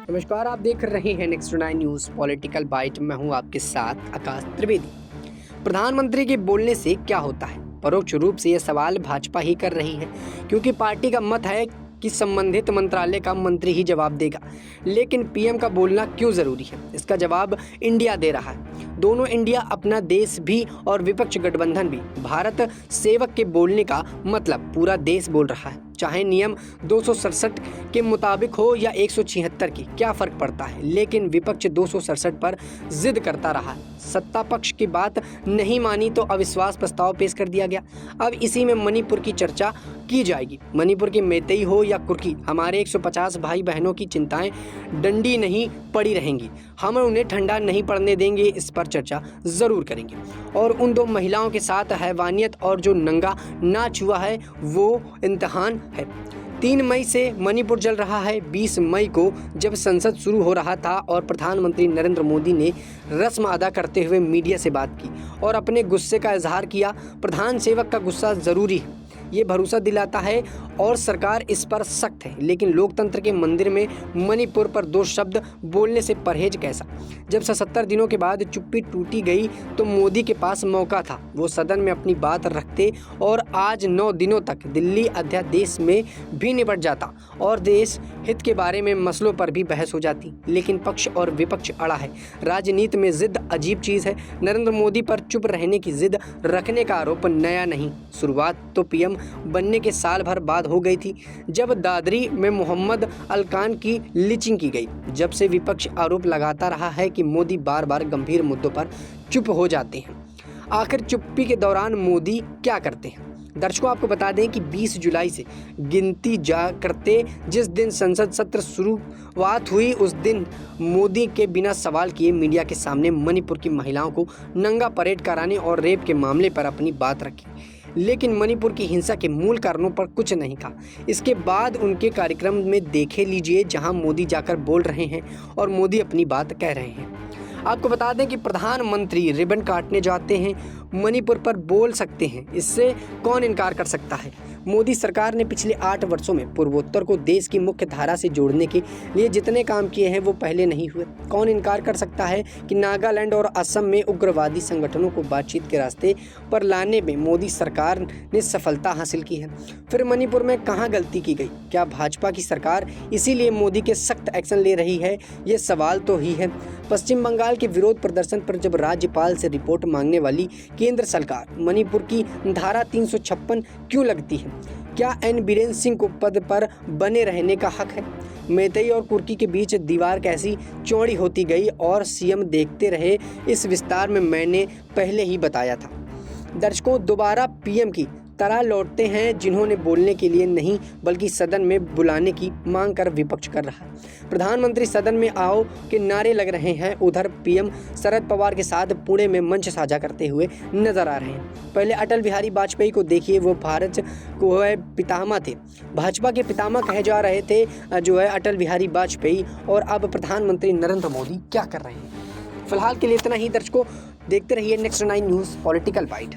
नमस्कार, आप देख रहे हैं नेक्स्ट 9 न्यूज़ पॉलिटिकल बाइट। मैं हूं आपके साथ आकाश त्रिवेदी। प्रधानमंत्री के बोलने से क्या होता है? परोक्ष रूप से यह सवाल भाजपा ही कर रही है, क्योंकि पार्टी का मत है कि संबंधित मंत्रालय का मंत्री ही जवाब देगा। लेकिन पीएम का बोलना क्यों जरूरी है? इसका जवाब इंडिया दे रहा है। दोनों इंडिया, अपना देश भी और विपक्ष गठबंधन भी। भारत सेवक के बोलने का मतलब पूरा देश बोल रहा है, चाहे नियम 267 के मुताबिक हो या 176 की, क्या फर्क पड़ता है। लेकिन विपक्ष 267 पर जिद करता रहा। सत्ता पक्ष की बात नहीं मानी तो अविश्वास प्रस्ताव पेश कर दिया गया। अब इसी में मणिपुर की चर्चा की जाएगी। मणिपुर के मेतेई हो या कुर्की, हमारे 150 भाई बहनों की चिंताएं डंडी नहीं पड़ी रहेंगी। हम उन्हें ठंडा नहीं पड़ने देंगे, इस पर चर्चा जरूर करेंगे। और उन दो महिलाओं के साथ हैवानियत और जो नंगा नाच हुआ है वो इम्तिहान है। 3 मई से मणिपुर जल रहा है। 20 मई को जब संसद शुरू हो रहा था और प्रधानमंत्री नरेंद्र मोदी ने रस्म अदा करते हुए मीडिया से बात की और अपने गुस्से का इजहार किया। प्रधान सेवक का गुस्सा जरूरी है, ये भरोसा दिलाता है और सरकार इस पर सख्त है। लेकिन लोकतंत्र के मंदिर में मणिपुर पर 2 शब्द बोलने से परहेज कैसा? जब 77 दिनों के बाद चुप्पी टूटी गई तो मोदी के पास मौका था, वो सदन में अपनी बात रखते और आज 9 दिनों तक दिल्ली अध्यादेश में भी निपट जाता और देश हित के बारे में मसलों पर भी बहस हो जाती। लेकिन पक्ष और विपक्ष अड़ा है। राजनीति में जिद अजीब चीज़ है। नरेंद्र मोदी पर चुप रहने की जिद रखने का आरोप नया नहीं। शुरुआत तो पीएम बनने के साल भर बाद हो गई थी, जब दादरी में मोहम्मद अलकान की लिचिंग की गई। जब से विपक्ष आरोप लगाता रहा है कि मोदी बार बार गंभीर मुद्दों पर चुप हो जाते हैं। आखिर चुप्पी के दौरान मोदी क्या करते हैं? दर्शकों, आपको बता दें कि 20 जुलाई से गिनती जा करते जिस दिन संसद सत्र शुरुआत हुई, उस दिन मोदी के बिना सवाल किए मीडिया के सामने मणिपुर की महिलाओं को नंगा परेड कराने और रेप के मामले पर अपनी बात रखी। लेकिन मणिपुर की हिंसा के मूल कारणों पर कुछ नहीं कहा। इसके बाद उनके कार्यक्रम में देखे लीजिए, जहां मोदी जाकर बोल रहे हैं और मोदी अपनी बात कह रहे हैं। आपको बता दें कि प्रधानमंत्री रिबन काटने जाते हैं, मणिपुर पर बोल सकते हैं, इससे कौन इनकार कर सकता है। मोदी सरकार ने पिछले 8 वर्षों में पूर्वोत्तर को देश की मुख्य धारा से जोड़ने के लिए जितने काम किए हैं वो पहले नहीं हुए। कौन इनकार कर सकता है कि नागालैंड और असम में उग्रवादी संगठनों को बातचीत के रास्ते पर लाने में मोदी सरकार ने सफलता हासिल की है। फिर मणिपुर में कहाँ गलती की गई? क्या भाजपा की सरकार इसीलिए मोदी के सख्त एक्शन ले रही है? ये सवाल तो ही है। पश्चिम बंगाल के विरोध प्रदर्शन पर जब राज्यपाल से रिपोर्ट मांगने वाली केंद्र सरकार मणिपुर की धारा 356 क्यों लगती है? क्या एन बीरेन सिंह को पद पर बने रहने का हक है? मेतई और कुर्की के बीच दीवार कैसी चौड़ी होती गई और सीएम देखते रहे, इस विस्तार में मैंने पहले ही बताया था। दर्शकों, दोबारा पीएम की तरह लौटते हैं, जिन्होंने बोलने के लिए नहीं बल्कि सदन में बुलाने की मांग कर विपक्ष कर रहा है। प्रधानमंत्री सदन में आओ के नारे लग रहे हैं। उधर पीएम शरद पवार के साथ पुणे में मंच साझा करते हुए नजर आ रहे हैं। पहले अटल बिहारी वाजपेयी को देखिए, वो भारत को पितामह थे, भाजपा के पितामह कहे जा रहे थे अटल बिहारी वाजपेयी। और अब प्रधानमंत्री नरेंद्र मोदी क्या कर रहे हैं? फिलहाल के लिए इतना ही। दर्शकों, देखते रहिए नेक्स्ट 9 न्यूज़ पॉलिटिकल बाइट।